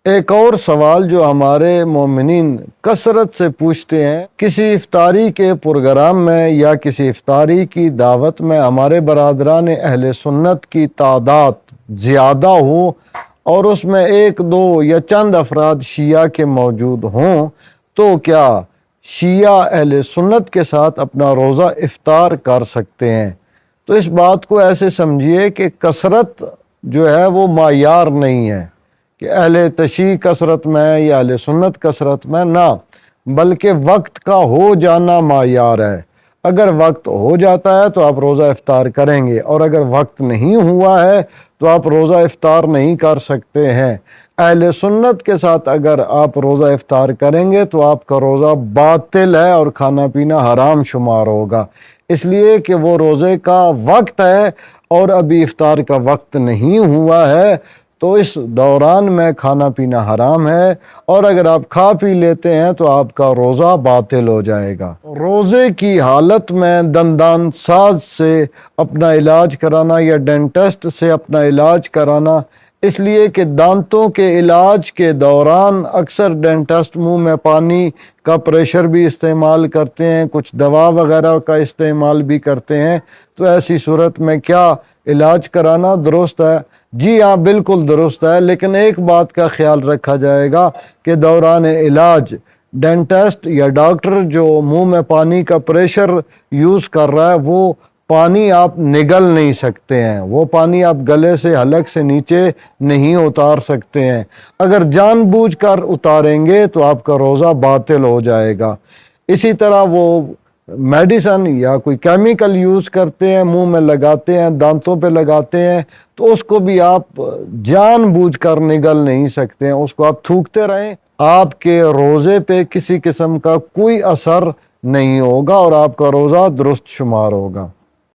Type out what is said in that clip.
ایک اور سوال جو ہمارے مومنین کثرت سے پوچھتے ہیں، کسی افطاری کے پروگرام میں یا کسی افطاری کی دعوت میں ہمارے برادران اہل سنت کی تعداد زیادہ ہو اور اس میں ایک دو یا چند افراد شیعہ کے موجود ہوں تو کیا شیعہ اہل سنت کے ساتھ اپنا روزہ افطار کر سکتے ہیں؟ تو اس بات کو ایسے سمجھیے کہ کثرت جو ہے وہ معیار نہیں ہے کہ اہل تشیع کثرت میں یا اہل سنت کثرت میں، نہ، بلکہ وقت کا ہو جانا معیار ہے۔ اگر وقت ہو جاتا ہے تو آپ روزہ افطار کریں گے، اور اگر وقت نہیں ہوا ہے تو آپ روزہ افطار نہیں کر سکتے ہیں۔ اہل سنت کے ساتھ اگر آپ روزہ افطار کریں گے تو آپ کا روزہ باطل ہے اور کھانا پینا حرام شمار ہوگا، اس لیے کہ وہ روزے کا وقت ہے اور ابھی افطار کا وقت نہیں ہوا ہے، تو اس دوران میں کھانا پینا حرام ہے، اور اگر آپ کھا پی لیتے ہیں تو آپ کا روزہ باطل ہو جائے گا۔ روزے کی حالت میں دندان ساز سے اپنا علاج کرانا یا ڈینٹسٹ سے اپنا علاج کرانا، اس لیے کہ دانتوں کے علاج کے دوران اکثر ڈینٹسٹ منہ میں پانی کا پریشر بھی استعمال کرتے ہیں، کچھ دوا وغیرہ کا استعمال بھی کرتے ہیں، تو ایسی صورت میں کیا علاج کرانا درست ہے؟ جی ہاں، بالکل درست ہے، لیکن ایک بات کا خیال رکھا جائے گا کہ دوران علاج ڈینٹسٹ یا ڈاکٹر جو منہ میں پانی کا پریشر یوز کر رہا ہے، وہ پانی آپ نگل نہیں سکتے ہیں، وہ پانی آپ گلے سے حلق سے نیچے نہیں اتار سکتے ہیں۔ اگر جان بوجھ کر اتاریں گے تو آپ کا روزہ باطل ہو جائے گا۔ اسی طرح وہ میڈیسن یا کوئی کیمیکل یوز کرتے ہیں، منہ میں لگاتے ہیں، دانتوں پہ لگاتے ہیں، تو اس کو بھی آپ جان بوجھ کر نگل نہیں سکتے ہیں، اس کو آپ تھوکتے رہیں، آپ کے روزے پہ کسی قسم کا کوئی اثر نہیں ہوگا اور آپ کا روزہ درست شمار ہوگا۔